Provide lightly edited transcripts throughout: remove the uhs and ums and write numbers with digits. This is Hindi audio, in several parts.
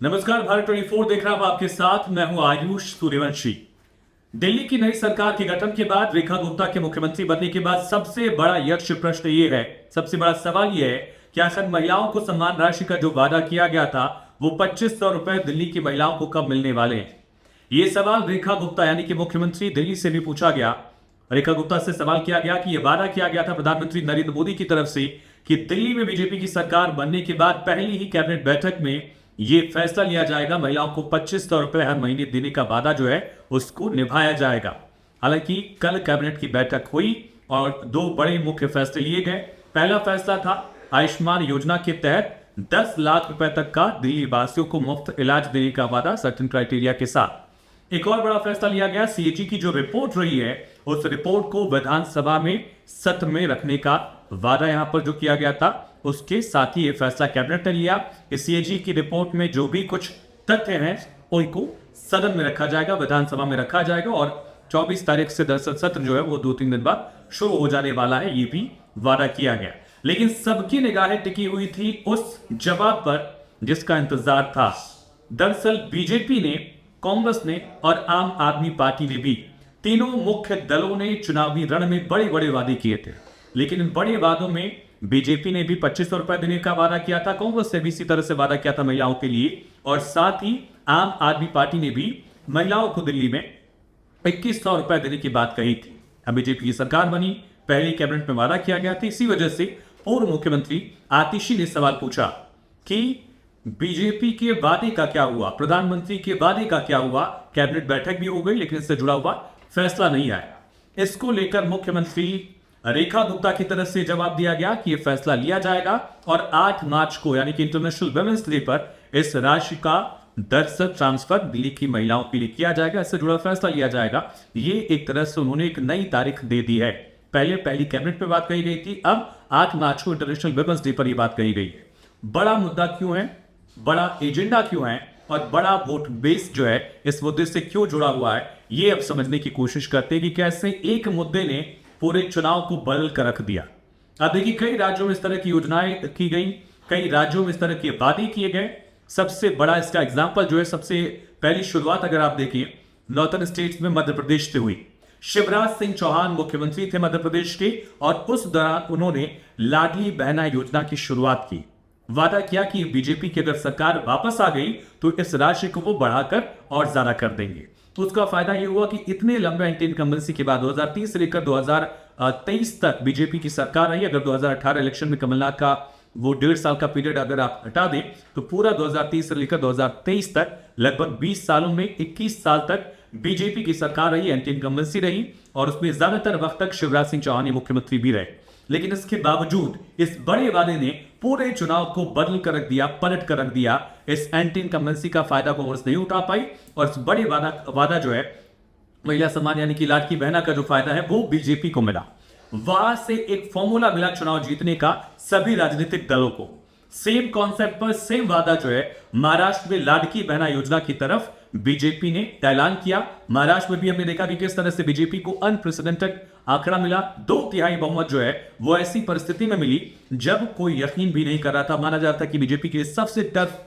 नमस्कार, भारत 24 देख रहा हूं आपके साथ। मैं हूं आयुष सूर्यवंशी। दिल्ली की नई सरकार के गठन के बाद रेखा गुप्ता के मुख्यमंत्री बनने के बाद सबसे बड़ा यक्ष प्रश्न ये है, सबसे बड़ा सवाल ये है कि आखिर महिलाओं को सम्मान राशि का जो वादा किया गया था वो 2500 रुपए दिल्ली की महिलाओं को कब मिलने वाले हैं। ये सवाल रेखा गुप्ता यानी कि मुख्यमंत्री दिल्ली से भी पूछा गया। रेखा गुप्ता से सवाल किया गया कि यह वादा किया गया था प्रधानमंत्री नरेंद्र मोदी की तरफ से कि दिल्ली में बीजेपी की सरकार बनने के बाद पहली ही कैबिनेट बैठक में ये फैसला लिया जाएगा, महिलाओं को 2500 रुपए हर महीने देने का वादा जो है उसको निभाया जाएगा। हालांकि कल कैबिनेट की बैठक हुई और दो बड़े मुख्य फैसले लिए गए। पहला फैसला था आयुष्मान योजना के तहत 10 लाख रुपए तक का दिल्ली वासियों को मुफ्त इलाज देने का वादा सर्टेन क्राइटेरिया के साथ। एक और बड़ा फैसला लिया गया, सीएजी की जो रिपोर्ट रही है उस रिपोर्ट को विधानसभा में सत्र में रखने का वादा यहां पर जो किया गया था, उसके साथ ही यह फैसला कैबिनेट ने लिया कि सीएजी की रिपोर्ट में जो भी कुछ तथ्य हैं उनको सदन में रखा जाएगा, विधानसभा में रखा जाएगा और 24 तारीख से दरअसल सत्र जो है वो 2-3 दिन बाद शुरू हो जाने वाला है, ये भी वादा किया गया। लेकिन सबकी निगाहें टिकी हुई थी उस जवाब पर जिसका इंतजार था। दरअसल बीजेपी ने, कांग्रेस ने और आम आदमी पार्टी ने भी, तीनों मुख्य दलों ने चुनावी रण में बड़े बड़े वादे किए थे। लेकिन इन बड़े वादों में बीजेपी ने भी 2500 रुपए देने का वादा किया था, कांग्रेस ने भी इसी तरह से वादा किया था महिलाओं के लिए, और साथ ही आम आदमी पार्टी ने भी महिलाओं को दिल्ली में 2100 रुपए देने की बात कही थी। अब बीजेपी की सरकार बनी, पहली कैबिनेट में वादा किया गया था। इसी वजह से पूर्व मुख्यमंत्री आतिशी ने सवाल पूछा कि बीजेपी के वादे का क्या हुआ, प्रधानमंत्री के वादे का क्या हुआ। कैबिनेट बैठक भी हो गई लेकिन इससे जुड़ा हुआ फैसला नहीं आया। इसको लेकर मुख्यमंत्री रेखा गुप्ता की तरफ से जवाब दिया गया कि यह फैसला लिया जाएगा और 8 मार्च को यानी कि इंटरनेशनल वुमेन्स डे पर इस राशि का दरअसल ट्रांसफर दिल्ली की महिलाओं के लिए किया जाएगा, इससे जुड़ा फैसला लिया जाएगा। ये एक तरह से उन्होंने एक नई तारीख दे दी है। पहली कैबिनेट में बात कही गई थी, अब 8 मार्च को इंटरनेशनल वुमेन्स डे पर यह बात कही गई है। बड़ा मुद्दा क्यों है, बड़ा एजेंडा क्यों है और बड़ा वोट बेस जो है इस मुद्दे से क्यों जुड़ा हुआ है, ये अब समझने की कोशिश करते हैं कि कैसे एक मुद्दे ने पूरे चुनाव को बदल कर रख दिया। अब देखिए, कई राज्यों में इस तरह की योजनाएं की गई, कई राज्यों में इस तरह के वादे किए गए। सबसे बड़ा इसका एग्जाम्पल जो है, सबसे पहली शुरुआत अगर आप देखिए नॉर्थन स्टेट्स में मध्य प्रदेश से हुई। शिवराज सिंह चौहान मुख्यमंत्री थे मध्य प्रदेश के और उस दौरान उन्होंने लाडली बहना योजना की शुरुआत की। वादा किया कि बीजेपी की अगर सरकार वापस आ गई तो इस राशि को वो बढ़ाकर और ज्यादा कर देंगे। तो उसका फायदा ये हुआ कि इतने लंबे एंटी इनकम्बेंसी के बाद 2003 से लेकर 2023 तक बीजेपी की सरकार रही। अगर 2018 इलेक्शन में कमलनाथ का वो 1.5 साल का पीरियड अगर आप हटा दें तो पूरा 2030 से लेकर 2023 तक लगभग 20 सालों में 21 साल तक बीजेपी की सरकार रही, एंटी इनकम्बेंसी रही और उसमें ज्यादातर वक्त तक शिवराज सिंह चौहान मुख्यमंत्री भी रहे। लेकिन इसके बावजूद इस बड़े वादे ने पूरे चुनाव को बदल कर रख दिया, पलट कर रख दिया। इस एंटी इनकम्बेंसी का फायदा कांग्रेस नहीं उठा पाई और इस बड़े वादा जो है महिला सम्मान यानी कि लाडली बहना का जो फायदा है वो बीजेपी को मिला। वहां से एक फॉर्मूला मिला चुनाव जीतने का सभी राजनीतिक दलों को। सेम कॉन्सेप्ट पर सेम वादा जो है महाराष्ट्र में लाडली बहना योजना की तरफ बीजेपी ने ऐलान किया। महाराष्ट्र में भी हमने देखा कि किस तरह से बीजेपी को अनप्रेसिडेंटेड आंकड़ा मिला। 2/3 बहुमत जो है वो ऐसी परिस्थिति में मिली जब कोई यकीन भी नहीं कर रहा था। माना जाता था कि बीजेपी के लिए सबसे टफ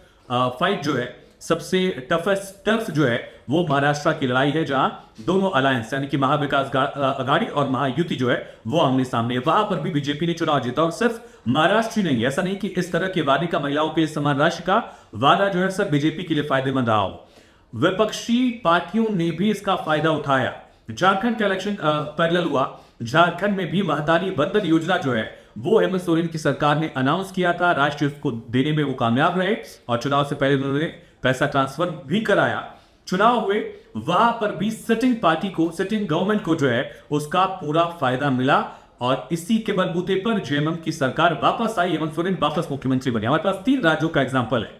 फाइट जो है, सबसे टफ जो है वो महाराष्ट्र की लड़ाई है, जहां दोनों अलायंस यानी कि महाविकास आघाड़ी और महायुति जो है वो आमने सामने। वहां पर भी बीजेपी ने चुनाव जीता और सिर्फ महाराष्ट्र ही नहीं, ऐसा नहीं कि इस तरह के वादे का महिलाओं के लिए समान राशि का वादा जो है सिर्फ बीजेपी के लिए फायदेमंद रहा हो, विपक्षी पार्टियों ने भी इसका फायदा उठाया। झारखंड का इलेक्शन पैरेलल हुआ, झारखंड में भी महतारी बंधन योजना जो है वो हेमंत सोरेन की सरकार ने अनाउंस किया था। राष्ट्र उसको देने में वो कामयाब रहे और चुनाव से पहले उन्होंने पैसा ट्रांसफर भी कराया। चुनाव हुए, वहां पर भी सिटिंग पार्टी को, सिटिंग गवर्नमेंट को जो है उसका पूरा फायदा मिला और इसी के बलबूते पर जेएमएम की सरकार वापस आई, हेमंत सोरेन वापस मुख्यमंत्री बने। हमारे पास 3 राज्यों का एग्जाम्पल है।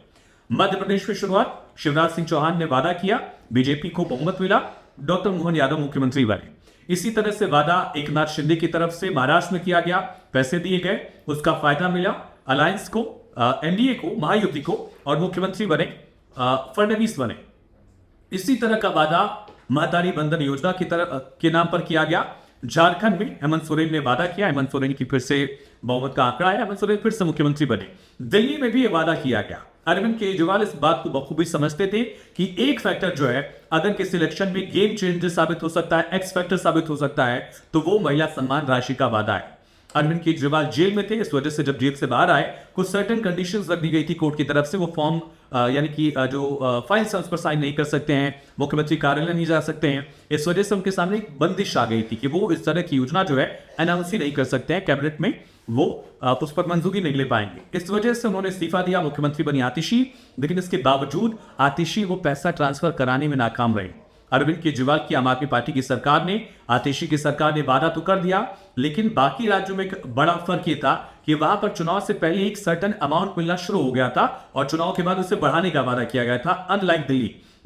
मध्य प्रदेश में शुरुआत, शिवराज सिंह चौहान ने वादा किया, बीजेपी को बहुमत मिला, डॉक्टर मोहन यादव मुख्यमंत्री बने। इसी तरह से वादा एकनाथ शिंदे की तरफ से महाराष्ट्र में किया गया, पैसे दिए गए, उसका फायदा मिला अलायंस को, एनडीए को, महायुति को और मुख्यमंत्री बने फडणवीस बने। इसी तरह का वादा महतारी बंधन योजना के नाम पर किया गया। झारखंड में हेमंत सोरेन ने वादा किया, हेमंत सोरेन की फिर से बहुमत का आंकड़ा है, हेमंत सोरेन फिर से मुख्यमंत्री बने। दिल्ली में भी यह वादा किया गया। अरविंद केजरीवाल इस बात को बखूबी समझते थे कि एक फैक्टर जो है अगर किसी इलेक्शन में गेम चेंजर साबित हो सकता है, एक्स फैक्टर साबित हो सकता है, तो वो महिला सम्मान राशि का वादा है। अरविंद केजरीवाल जेल में थे, इस वजह से जब जेल से बाहर आए कुछ सर्टेन कंडीशंस रख दी गई थी कोर्ट की तरफ से। वो फॉर्म यानी कि जो फाइल्स उस पर साइन नहीं कर सकते हैं, मुख्यमंत्री कार्यालय नहीं जा सकते हैं। इस वजह से उनके सामने एक बंदिश आ गई थी कि वो इस तरह की योजना जो है अनाउंस ही नहीं कर सकते हैं, कैबिनेट में वो उस पर मंजूरी नहीं ले पाएंगे। इस वजह से उन्होंने इस्तीफा दिया, मुख्यमंत्री बनी आतिशी, लेकिन इसके बावजूद आतिशी वो पैसा ट्रांसफर कराने में नाकाम रहे। अरविंद केजरीवाल की आम आदमी पार्टी की सरकार ने, आतिशी की सरकार ने वादा तो कर दिया, लेकिन बाकी राज्यों में एक बड़ा फर्क ये था कि वहां पर चुनाव से पहले एक सर्टेन अमाउंट मिलना शुरू हो गया था और चुनाव के बाद उसे बढ़ाने का वादा किया गया था। अनलाइक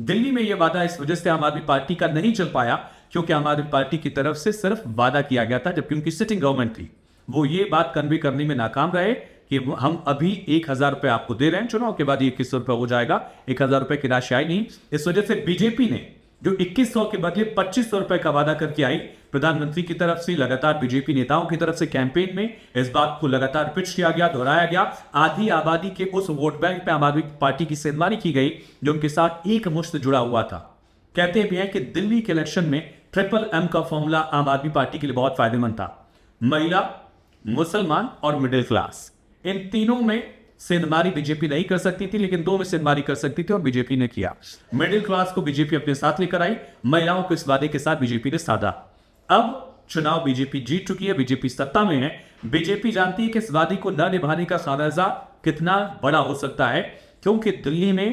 दिल्ली में यह वादा इस वजह से आम आदमी पार्टी का नहीं चल पाया क्योंकि आम आदमी पार्टी की तरफ से सिर्फ वादा किया गया था, जबकि उनकी सिटिंग गवर्नमेंट थी। वो ये बात कन्वे करने में नाकाम रहे कि हम अभी 1,000 रुपए आपको दे रहे हैं, चुनाव के बाद 2100 रुपए हो जाएगा। 1,000 रुपए की राशि आई नहीं। इस वजह से बीजेपी ने जो 2100 के बदले 2500 रुपए का वादा करके आई, प्रधानमंत्री की तरफ से लगातार बीजेपी नेताओं की तरफ से कैंपेन में इस बात को लगातार पिच किया गया, दोहराया गया। आधी आबादी के उस वोट बैंक पे आम आदमी पार्टी की सेंधमारी की गई जो उनके साथ एक मुश्त जुड़ा हुआ था। कहते भी हैं कि दिल्ली के इलेक्शन में ट्रिपल एम का फॉर्मूला आम आदमी पार्टी के लिए बहुत फायदेमंद था। महिला, मुसलमान और मिडिल क्लास, इन तीनों में सेंधमारी बीजेपी नहीं कर सकती थी, लेकिन दो में सेंधमारी कर सकती थी और बीजेपी ने किया। मिडिल क्लास को बीजेपी अपने साथ लेकर आई, महिलाओं को इस वादे के साथ बीजेपी ने साधा। अब चुनाव बीजेपी जीत चुकी है, बीजेपी सत्ता में है। बीजेपी जानती है कि इस वादे को न निभाने का खामियाजा कितना बड़ा हो सकता है, क्योंकि दिल्ली में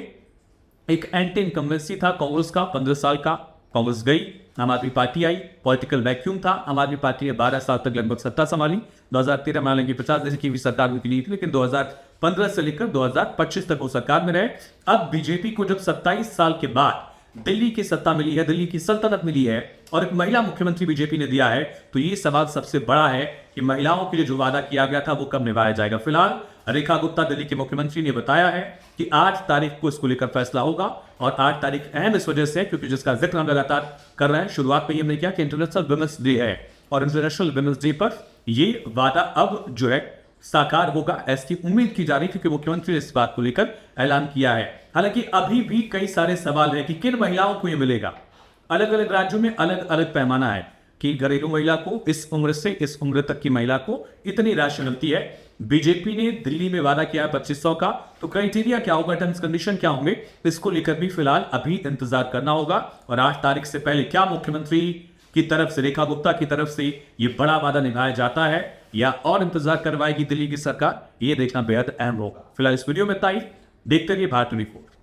एक एंटी इनकम्बेंसी था कांग्रेस का, 15 साल का। कांग्रेस गई, आम आदमी पार्टी आई, पॉलिटिकल वैक्यूम था। आम आदमी पार्टी ने 12 साल तक लगभग सत्ता संभाली। 2013 में हालांकि 50 दिन की भी सरकार निकली थी, लेकिन 2015 से लेकर 2025 तक वो सरकार में रहे। अब बीजेपी को जब 27 साल के बाद दिल्ली की सत्ता मिली है, दिल्ली की सल्तनत मिली है और एक महिला मुख्यमंत्री बीजेपी ने दिया है, तो ये सवाल सबसे बड़ा है कि महिलाओं के लिए जो वादा किया गया था वो कब निभाया जाएगा। फिलहाल रेखा गुप्ता दिल्ली के मुख्यमंत्री ने बताया है कि 8 तारीख को इसको लेकर फैसला होगा और 8 तारीख अहम इस वजह से क्योंकि जिसका जिक्र हम लगातार कर रहे हैं। शुरुआत में हमने किया कि इंटरनेशनल वुमेन्स डे है और इंटरनेशनल वुमेन्स डे पर ये वादा अब जो है साकार होगा, ऐसी उम्मीद की जा रही है क्योंकि मुख्यमंत्री ने इस बात को लेकर ऐलान किया है। हालांकि अभी भी कई सारे सवाल हैं कि किन महिलाओं को यह मिलेगा। अलग अलग राज्यों में अलग अलग पैमाना है कि घरेलू महिला को इस उम्र से इस उम्र तक की महिला को इतनी राशि मिलती है। बीजेपी ने दिल्ली में वादा किया है 2500 का, तो क्राइटेरिया क्या होगा, टर्म्स कंडीशन क्या होंगे, इसको लेकर भी फिलहाल अभी इंतजार करना होगा। और 8 तारीख से पहले क्या मुख्यमंत्री की तरफ से, रेखा गुप्ता की तरफ से ये बड़ा वादा निभाया जाता है या और इंतजार करवाएगी दिल्ली की सरकार, ये देखना बेहद अहम होगा। फिलहाल इस वीडियो में इतना ही। देखते रहिए भारत 24।